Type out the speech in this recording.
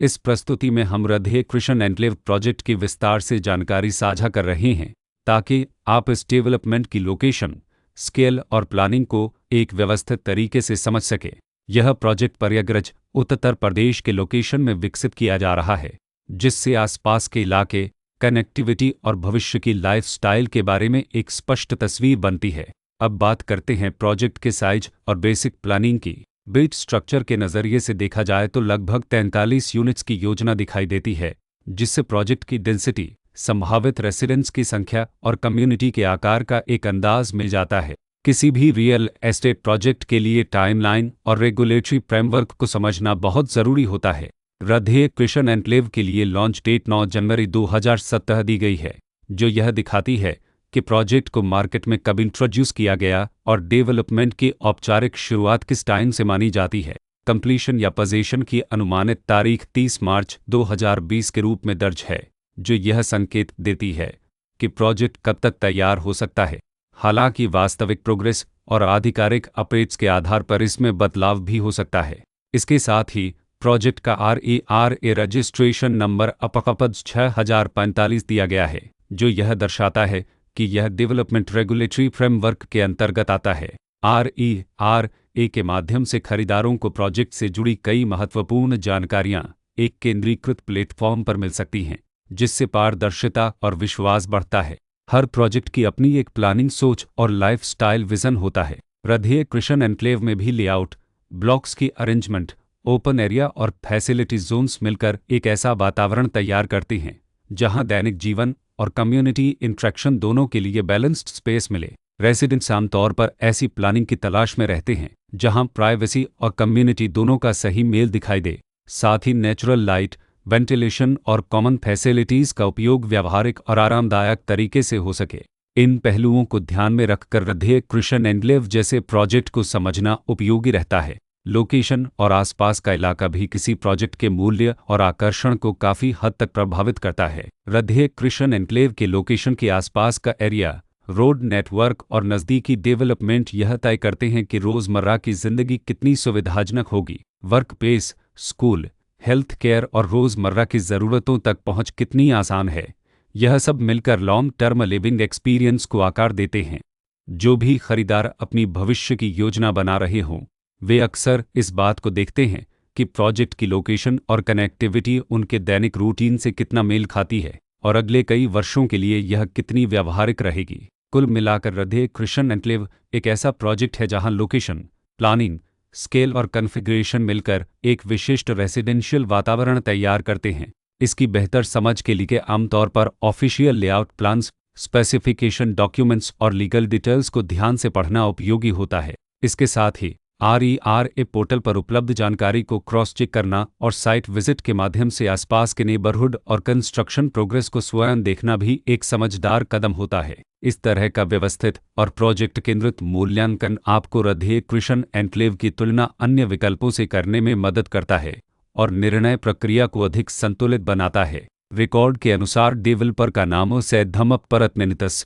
इस प्रस्तुति में हम राधे कृष्ण एन्क्लेव प्रोजेक्ट की विस्तार से जानकारी साझा कर रहे हैं ताकि आप इस डेवलपमेंट की लोकेशन, स्केल और प्लानिंग को एक व्यवस्थित तरीके से समझ सकें। यह प्रोजेक्ट प्रयागराज, उत्तर प्रदेश के लोकेशन में विकसित किया जा रहा है, जिससे आसपास के इलाके, कनेक्टिविटी और भविष्य की लाइफस्टाइल के बारे में एक स्पष्ट तस्वीर बनती है। अब बात करते हैं प्रोजेक्ट के साइज और बेसिक प्लानिंग की। बिल्ड स्ट्रक्चर के नज़रिए से देखा जाए तो लगभग 43 यूनिट्स की योजना दिखाई देती है, जिससे प्रोजेक्ट की डेंसिटी, संभावित रेसिडेंट्स की संख्या और कम्युनिटी के आकार का एक अंदाज मिल जाता है। किसी भी रियल एस्टेट प्रोजेक्ट के लिए टाइमलाइन और रेगुलेटरी फ्रेमवर्क को समझना बहुत ज़रूरी होता है। राधे कृष्ण एन्क्लेव के लिए लॉन्च डेट 9 जनवरी 2017 दी गई है, जो यह दिखाती है कि प्रोजेक्ट को मार्केट में कब इंट्रोड्यूस किया गया और डेवलपमेंट की औपचारिक शुरुआत किस टाइम से मानी जाती है। कंप्लीशन या पोजीशन की अनुमानित तारीख 30 मार्च 2020 के रूप में दर्ज है, जो यह संकेत देती है कि प्रोजेक्ट कब तक तैयार हो सकता है। हालांकि वास्तविक प्रोग्रेस और आधिकारिक अपडेट्स के आधार पर इसमें बदलाव भी हो सकता है। इसके साथ ही प्रोजेक्ट का RERA रजिस्ट्रेशन नंबर अपकपद 6045 दिया गया है, जो यह दर्शाता है कि यह डेवलपमेंट रेगुलेटरी फ्रेमवर्क के अंतर्गत आता है। RERA के माध्यम से खरीदारों को प्रोजेक्ट से जुड़ी कई महत्वपूर्ण जानकारियां एक केंद्रीकृत प्लेटफॉर्म पर मिल सकती हैं, जिससे पारदर्शिता और विश्वास बढ़ता है। हर प्रोजेक्ट की अपनी एक प्लानिंग सोच और लाइफस्टाइल विजन होता है। राधे कृष्ण एन्क्लेव में भी लेआउट, ब्लॉक्स की अरेंजमेंट, ओपन एरिया और फैसिलिटी जोन्स मिलकर एक ऐसा वातावरण तैयार करते हैं जहां दैनिक जीवन और कम्युनिटी इंट्रैक्शन दोनों के लिए बैलेंस्ड स्पेस मिले। रेसिडेंट्स आमतौर पर ऐसी प्लानिंग की तलाश में रहते हैं जहां प्राइवेसी और कम्युनिटी दोनों का सही मेल दिखाई दे। साथ ही नेचुरल लाइट, वेंटिलेशन और कॉमन फैसिलिटीज़ का उपयोग व्यावहारिक और आरामदायक तरीके से हो सके। इन पहलुओं को ध्यान में रखकर राधे कृष्ण एन्क्लेव जैसे प्रोजेक्ट को समझना उपयोगी रहता है। लोकेशन और आसपास का इलाका भी किसी प्रोजेक्ट के मूल्य और आकर्षण को काफ़ी हद तक प्रभावित करता है। राधे कृष्ण एन्क्लेव के लोकेशन के आसपास का एरिया, रोड नेटवर्क और नज़दीकी डेवलपमेंट यह तय करते हैं कि रोज़मर्रा की ज़िंदगी कितनी सुविधाजनक होगी। Work place, school, health care और रोज़मर्रा की ज़रूरतों तक पहुंच कितनी आसान है। यह सब मिलकर लॉन्ग टर्म लिविंग एक्सपीरियंस को आकार देते हैं। जो भी खरीदार अपनी भविष्य की योजना बना रहे हों, वे अक्सर इस बात को देखते हैं कि प्रोजेक्ट की लोकेशन और कनेक्टिविटी उनके दैनिक रूटीन से कितना मेल खाती है और अगले कई वर्षों के लिए यह कितनी व्यावहारिक रहेगी। कुल मिलाकर राधे कृष्ण एन्क्लेव एक ऐसा प्रोजेक्ट है जहां लोकेशन, प्लानिंग, स्केल और कॉन्फ़िगरेशन मिलकर एक विशिष्ट रेसिडेंशियल वातावरण तैयार करते हैं। इसकी बेहतर समझ के लिए आमतौर पर official layout plans, specification documents और लीगल डिटेल्स को ध्यान से पढ़ना उपयोगी होता है। इसके साथ ही RERA पोर्टल पर उपलब्ध जानकारी को क्रॉस चेक करना और साइट विजिट के माध्यम से आसपास के नेबरहुड और कंस्ट्रक्शन प्रोग्रेस को स्वयं देखना भी एक समझदार कदम होता है। इस तरह का व्यवस्थित और प्रोजेक्ट केंद्रित मूल्यांकन आपको राधे कृष्ण एन्क्लेव की तुलना अन्य विकल्पों से करने में मदद करता है और निर्णय प्रक्रिया को अधिक संतुलित बनाता है। रिकॉर्ड के अनुसार डेवलपर का नाम सैद्धम परतनितस